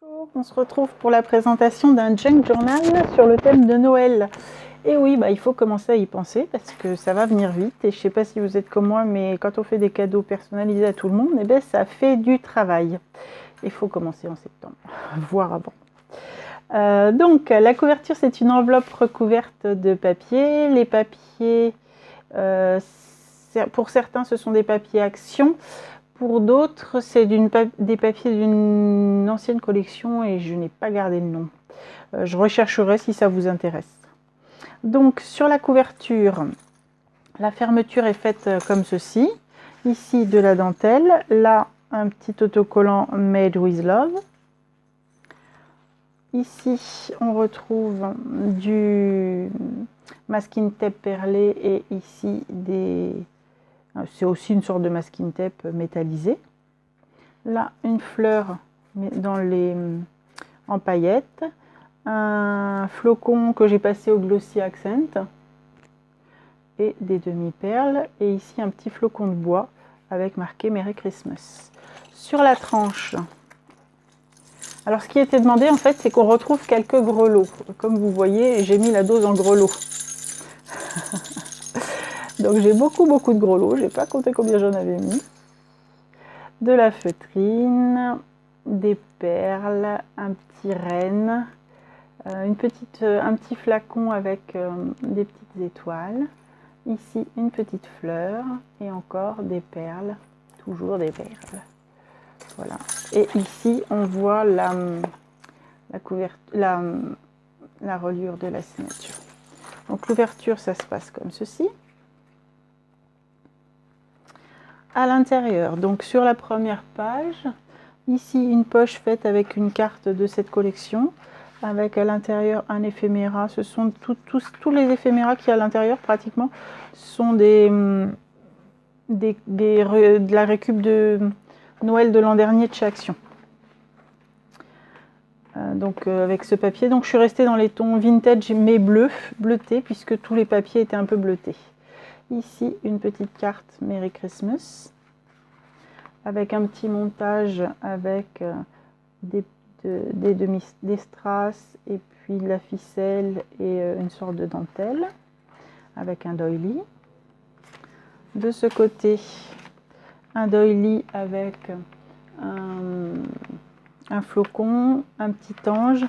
On se retrouve pour la présentation d'un junk journal sur le thème de Noël. Et oui, il faut commencer à y penser parce que ça va venir vite. Et je ne sais pas si vous êtes comme moi, mais quand on fait des cadeaux personnalisés à tout le monde, ça fait du travail. Il faut commencer en septembre, voire avant. Donc, la couverture, c'est une enveloppe recouverte de papier. Les papiers, pour certains, ce sont des papiers Action. Pour d'autres, c'est des papiers d'une ancienne collection et je n'ai pas gardé le nom. Je rechercherai si ça vous intéresse. Donc, sur la couverture, la fermeture est faite comme ceci. Ici, de la dentelle. Là, un petit autocollant Made with Love. Ici, on retrouve du masking tape perlé et ici, c'est aussi une sorte de masking tape métallisé. Là, une fleur en paillettes. Un flocon que j'ai passé au Glossy Accent. Et des demi-perles. Et ici, un petit flocon de bois avec marqué Merry Christmas. Sur la tranche, alors ce qui était demandé, en fait, c'est qu'on retrouve quelques grelots. Comme vous voyez, j'ai mis la dose en grelots. Donc j'ai beaucoup de grelots, j'ai pas compté combien j'en avais mis. De la feutrine, des perles, un petit renne, un petit flacon avec des petites étoiles. Ici, une petite fleur et encore des perles, toujours des perles. Voilà. Et ici, on voit la reliure de la signature. Donc l'ouverture, ça se passe comme ceci. À l'intérieur, donc sur la première page, ici une poche faite avec une carte de cette collection, avec à l'intérieur un éphéméra. Ce sont tous les éphéméras qu'il y a à l'intérieur pratiquement, sont de la récup de Noël de l'an dernier de chez Action. Donc avec ce papier, donc je suis restée dans les tons vintage mais bleutés, puisque tous les papiers étaient un peu bleutés. Ici, une petite carte Merry Christmas, avec un petit montage avec des strass et puis de la ficelle et une sorte de dentelle, avec un doily. De ce côté, un doily avec un flocon, un petit ange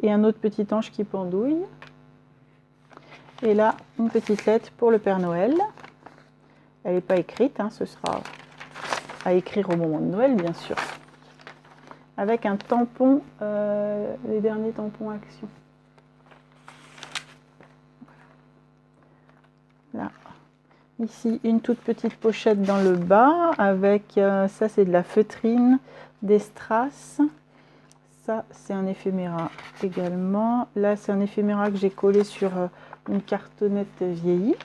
et un autre petit ange qui pendouille. Et là, une petite lettre pour le Père Noël. Elle n'est pas écrite, ce sera à écrire au moment de Noël, bien sûr. Avec un tampon, les derniers tampons Action. Là. Ici, une toute petite pochette dans le bas, avec, ça c'est de la feutrine, des strass. Ça, c'est un éphéméra également. Là, c'est un éphéméra que j'ai collé sur une cartonnette vieillie.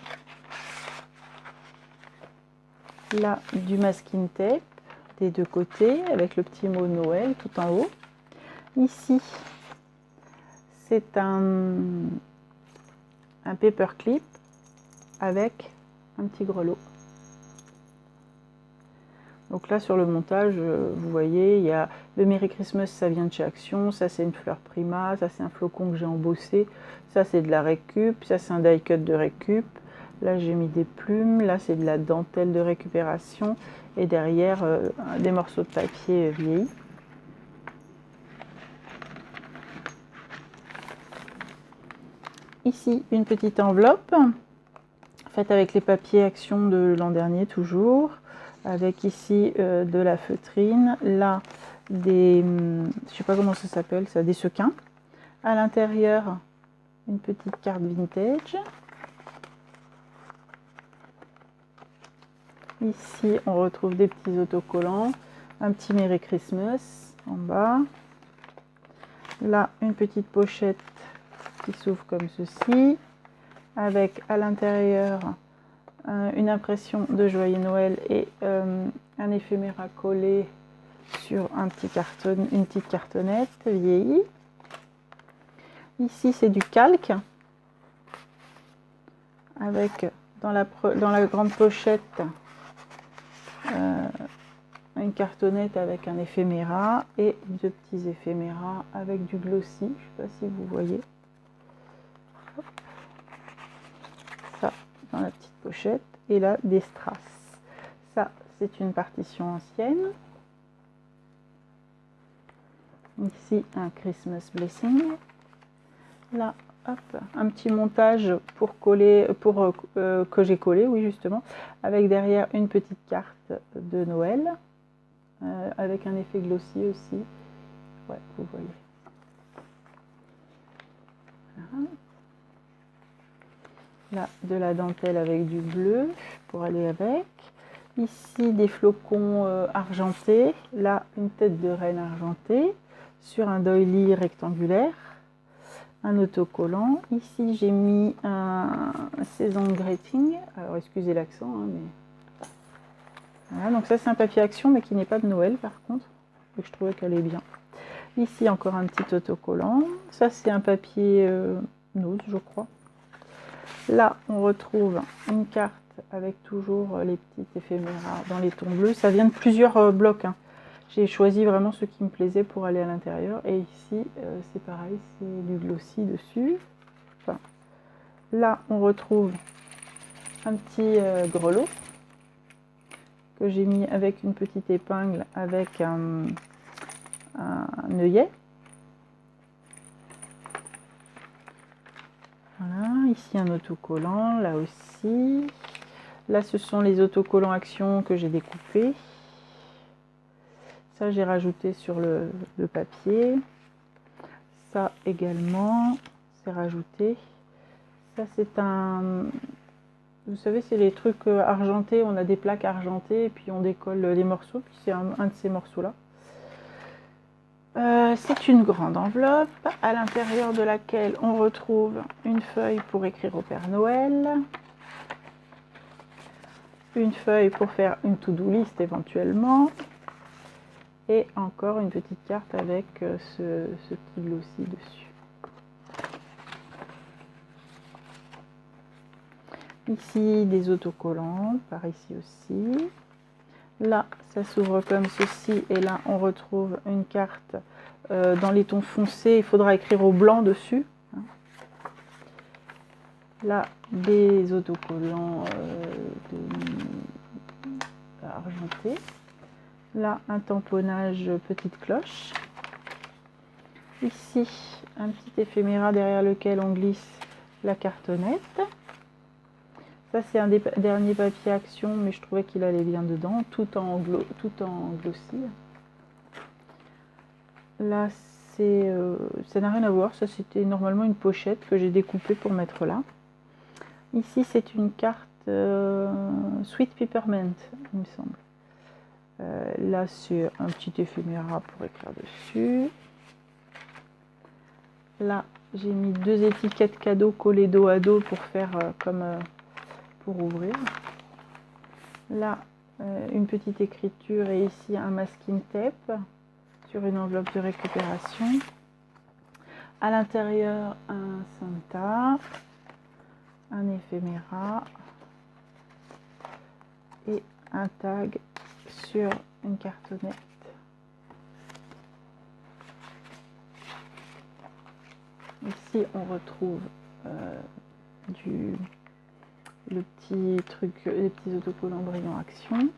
Là, du masking tape des deux côtés avec le petit mot Noël tout en haut. Ici, c'est un paperclip avec un petit grelot. Donc là, sur le montage, vous voyez, il y a le Merry Christmas, ça vient de chez Action. Ça, c'est une fleur Prima. Ça, c'est un flocon que j'ai embossé. Ça, c'est de la récup. Ça, c'est un die cut de récup. Là, j'ai mis des plumes. Là, c'est de la dentelle de récupération. Et derrière, des morceaux de papier vieillis. Ici, une petite enveloppe faite avec les papiers Action de l'an dernier, toujours. Avec ici de la feutrine. Là, je ne sais pas comment ça s'appelle, ça, des sequins. À l'intérieur, une petite carte vintage. Ici, on retrouve des petits autocollants, un petit Merry Christmas en bas. Là, une petite pochette qui s'ouvre comme ceci, avec à l'intérieur une impression de Joyeux Noël et un éphéméra collé sur une petite cartonnette vieillie. Ici, c'est du calque, avec dans la grande pochette une cartonnette avec un éphéméra et deux petits éphéméras avec du glossy. Je ne sais pas si vous voyez. Hop. Ça dans la petite pochette. Et là, des strass. Ça, c'est une partition ancienne. Ici, un Christmas Blessing. Là, hop, un petit montage pour coller, que j'ai collé, oui, justement, avec derrière une petite carte de Noël, avec un effet glossy aussi. Ouais, vous voyez. Voilà. Là, de la dentelle avec du bleu pour aller avec. Ici, des flocons argentés. Là, une tête de reine argentée sur un doily rectangulaire. Un autocollant. Ici, j'ai mis un saison greeting. Alors, excusez l'accent, hein, mais... Voilà, donc ça, c'est un papier action, mais qui n'est pas de Noël, par contre. Et je trouvais qu'elle est bien. Ici, encore un petit autocollant. Ça, c'est un papier Nose, je crois. Là, on retrouve une carte avec toujours les petits éphéméras dans les tons bleus. Ça vient de plusieurs blocs, hein. J'ai choisi vraiment ce qui me plaisait pour aller à l'intérieur. Et ici, c'est pareil, c'est du glossy dessus. Enfin, là, on retrouve un petit grelot que j'ai mis avec une petite épingle avec un œillet. Voilà, ici un autocollant, là aussi. Là, ce sont les autocollants Action que j'ai découpés. Ça, j'ai rajouté sur le papier. Ça également, c'est rajouté. Ça, c'est un... Vous savez, c'est les trucs argentés. On a des plaques argentées et puis on décolle les morceaux. Puis c'est un de ces morceaux-là. C'est une grande enveloppe à l'intérieur de laquelle on retrouve une feuille pour écrire au Père Noël. Une feuille pour faire une to-do list éventuellement. Et encore une petite carte avec ce petit glossy dessus. Ici, des autocollants, par ici aussi. Là, ça s'ouvre comme ceci. Et là, on retrouve une carte dans les tons foncés. Il faudra écrire au blanc dessus. Là, des autocollants argentés. Là, un tamponnage petite cloche. Ici, un petit éphéméra derrière lequel on glisse la cartonnette. Ça, c'est un des derniers papiers Action, mais je trouvais qu'il allait bien dedans, tout en glossy. Là, ça n'a rien à voir. Ça, c'était normalement une pochette que j'ai découpée pour mettre là. Ici, c'est une carte Sweet Peppermint, il me semble. Là, c'est un petit éphéméra pour écrire dessus. Là, j'ai mis deux étiquettes cadeaux collées dos à dos pour faire comme pour ouvrir. Là, une petite écriture et ici un masking tape sur une enveloppe de récupération. À l'intérieur, un Santa, un éphéméra et un tag sur une cartonnette. Ici, on retrouve le petit truc, les petits autocollants brillants Action.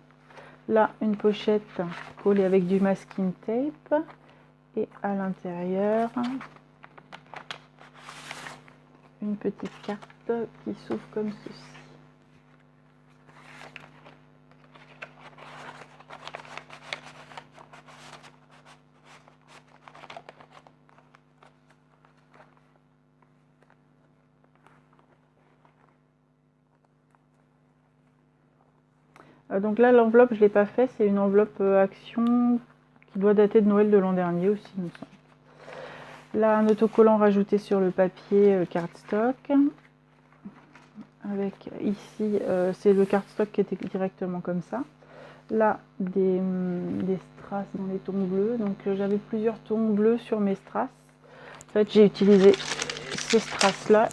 Là, une pochette collée avec du masking tape. Et à l'intérieur, une petite carte qui s'ouvre comme ceci. Donc là, l'enveloppe, je ne l'ai pas fait. C'est une enveloppe Action qui doit dater de Noël de l'an dernier aussi, il me semble. Là, un autocollant rajouté sur le papier cardstock. Avec ici, c'est le cardstock qui était directement comme ça. Là, des strass dans les tons bleus. Donc j'avais plusieurs tons bleus sur mes strass. En fait, j'ai utilisé ces strass là.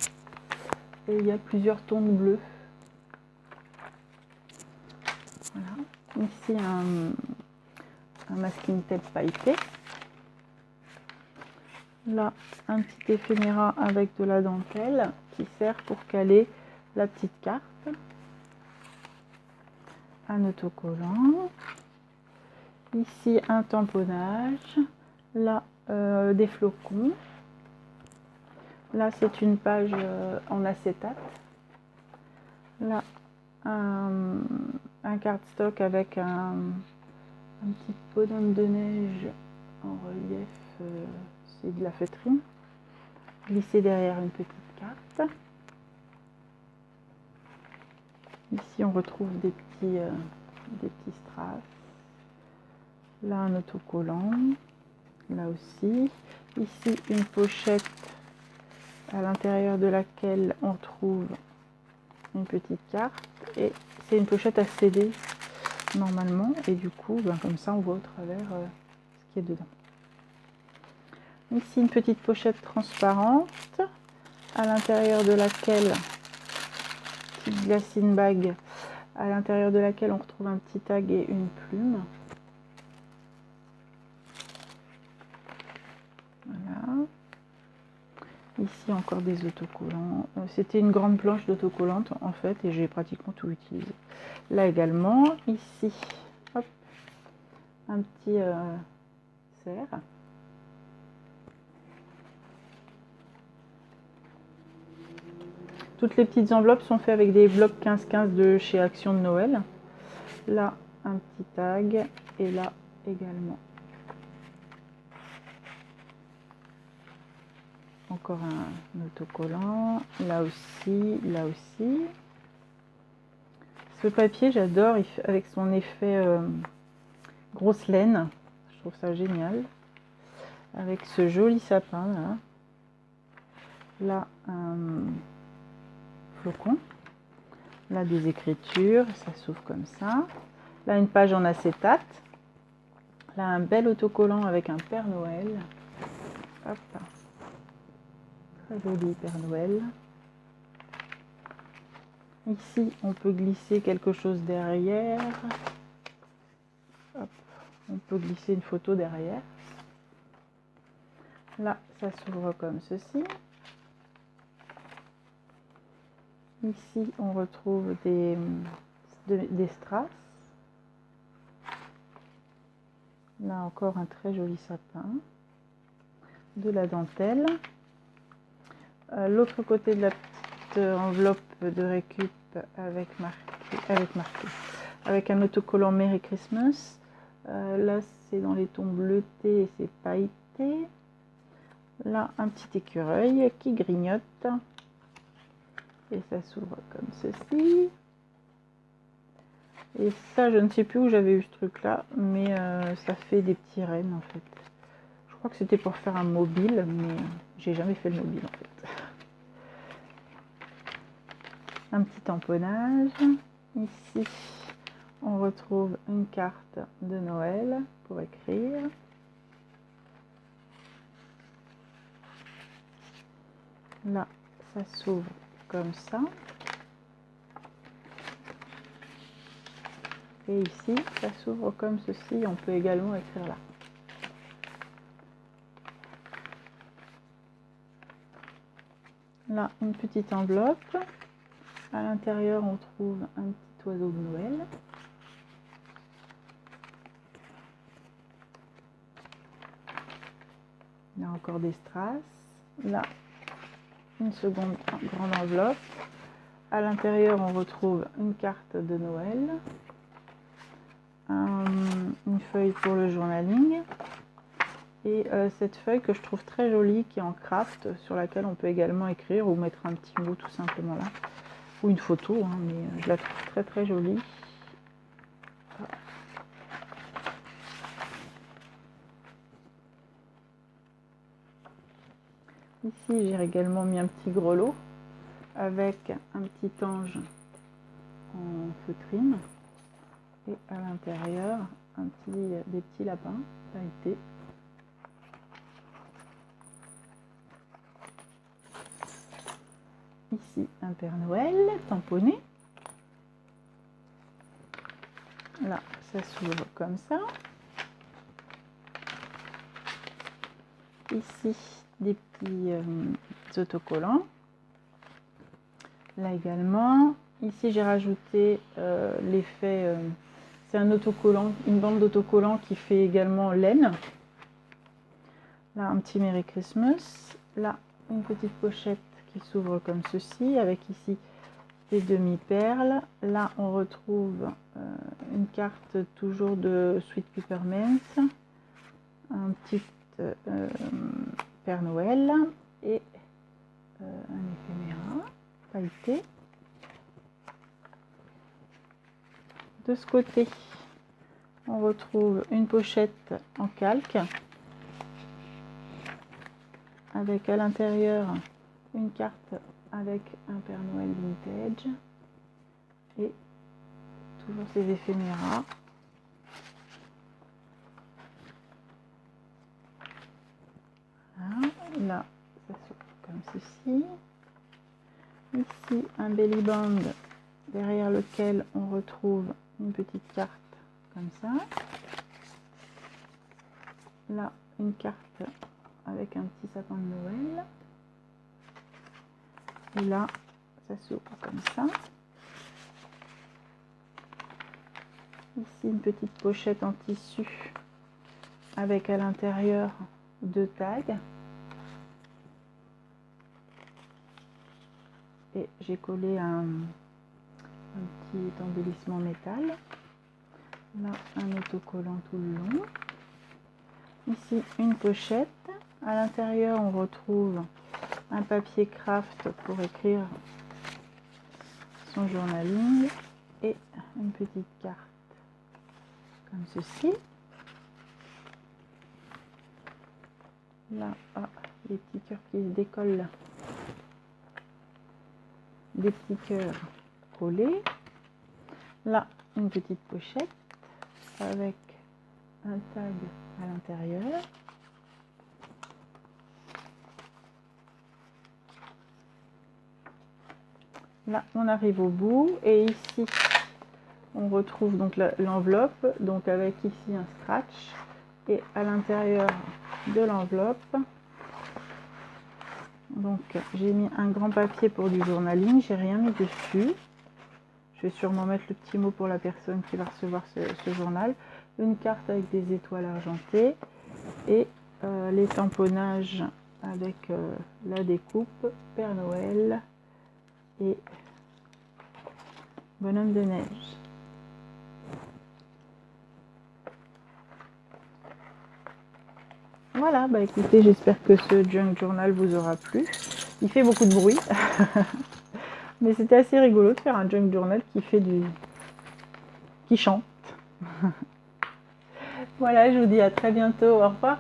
Et il y a plusieurs tons bleus. Voilà. Ici, un masking tape pailleté. Là, un petit éphéméra avec de la dentelle qui sert pour caler la petite carte. Un autocollant. Ici, un tamponnage. Là, des flocons. Là, c'est une page en acétate. Là, un cardstock avec un petit bonhomme de neige en relief. C'est de la feutrine. Glisser derrière une petite carte. Ici, on retrouve des petits strass. Là, un autocollant. Là aussi. Ici, une pochette à l'intérieur de laquelle on trouve une petite carte. Et c'est une pochette à CD normalement. Et du coup, ben, comme ça, on voit au travers ce qui est dedans. Ici, une petite pochette transparente à l'intérieur de laquelle, petite glassine bag, à l'intérieur de laquelle on retrouve un petit tag et une plume. Voilà. Ici, encore des autocollants. C'était une grande planche d'autocollante en fait et j'ai pratiquement tout utilisé. Là également, ici, hop, un petit cerf. Toutes les petites enveloppes sont faites avec des blocs 15-15 de chez Action de Noël. Là, un petit tag et là également. Encore un autocollant. Là aussi, là aussi. Ce papier, j'adore avec son effet grosse laine. Je trouve ça génial. Avec ce joli sapin là. Là, un flocon. Là, des écritures, ça s'ouvre comme ça. Là, une page en acétate. Là, un bel autocollant avec un Père Noël. Hop. Très joli Père Noël. Ici, on peut glisser quelque chose derrière. Hop. On peut glisser une photo derrière. Là, ça s'ouvre comme ceci. Ici, on retrouve des strass. Là encore, un très joli sapin. De la dentelle. L'autre côté de la petite enveloppe de récup avec un autocollant Merry Christmas. Là, c'est dans les tons bleutés et c'est pailleté. Là, un petit écureuil qui grignote. Et ça s'ouvre comme ceci. Et ça, je ne sais plus où j'avais eu ce truc là, mais ça fait des petits rennes en fait. Je crois que c'était pour faire un mobile, mais j'ai jamais fait le mobile en fait. Un petit tamponnage. Ici, on retrouve une carte de Noël pour écrire. Là, ça s'ouvre comme ça. Et ici, ça s'ouvre comme ceci. On peut également écrire là. Là, une petite enveloppe. À l'intérieur, on trouve un petit oiseau de Noël. Là, encore des strass. Là, une seconde grande enveloppe. À l'intérieur, on retrouve une carte de Noël. Une feuille pour le journaling. Et cette feuille que je trouve très jolie, qui est en craft, sur laquelle on peut également écrire ou mettre un petit mot tout simplement là. Ou une photo, hein, mais je la trouve très très jolie. Ici, j'ai également mis un petit grelot avec un petit ange en feutrine. Et à l'intérieur, des petits lapins pailletés. Ici, un Père Noël tamponné. Là, ça s'ouvre comme ça. Ici, des petits autocollants. Là également. Ici, j'ai rajouté l'effet... c'est un autocollant, une bande d'autocollants qui fait également laine. Là, un petit Merry Christmas. Là, une petite pochette qui s'ouvre comme ceci, avec ici des demi-perles. Là, on retrouve une carte toujours de Sweet Peppermint, un petit Père Noël et un éphéméra pailleté. De ce côté, on retrouve une pochette en calque avec à l'intérieur une carte avec un Père Noël vintage et toujours ces éphéméras. Voilà. Là, ça s'ouvre comme ceci. Ici, un belly band derrière lequel on retrouve une petite carte comme ça. Là, une carte avec un petit sapin de Noël. Et là, ça s'ouvre comme ça. Ici, une petite pochette en tissu avec à l'intérieur 2 tags. Et j'ai collé un petit embellissement métal. Là, un autocollant tout le long. Ici, une pochette. À l'intérieur, on retrouve un papier craft pour écrire son journaling et une petite carte comme ceci. Là, les petits cœurs qui se décollent, des petits cœurs collés. Là, une petite pochette avec un tag à l'intérieur. Là, on arrive au bout et ici, on retrouve donc l'enveloppe, donc avec ici un scratch et à l'intérieur de l'enveloppe, donc j'ai mis un grand papier pour du journaling, j'ai rien mis dessus. Je vais sûrement mettre le petit mot pour la personne qui va recevoir ce journal, une carte avec des étoiles argentées et les tamponnages avec la découpe, Père Noël et bonhomme de neige. Voilà, bah écoutez, j'espère que ce junk journal vous aura plu. Il fait beaucoup de bruit, mais c'était assez rigolo de faire un junk journal qui chante. Voilà, je vous dis à très bientôt, au revoir.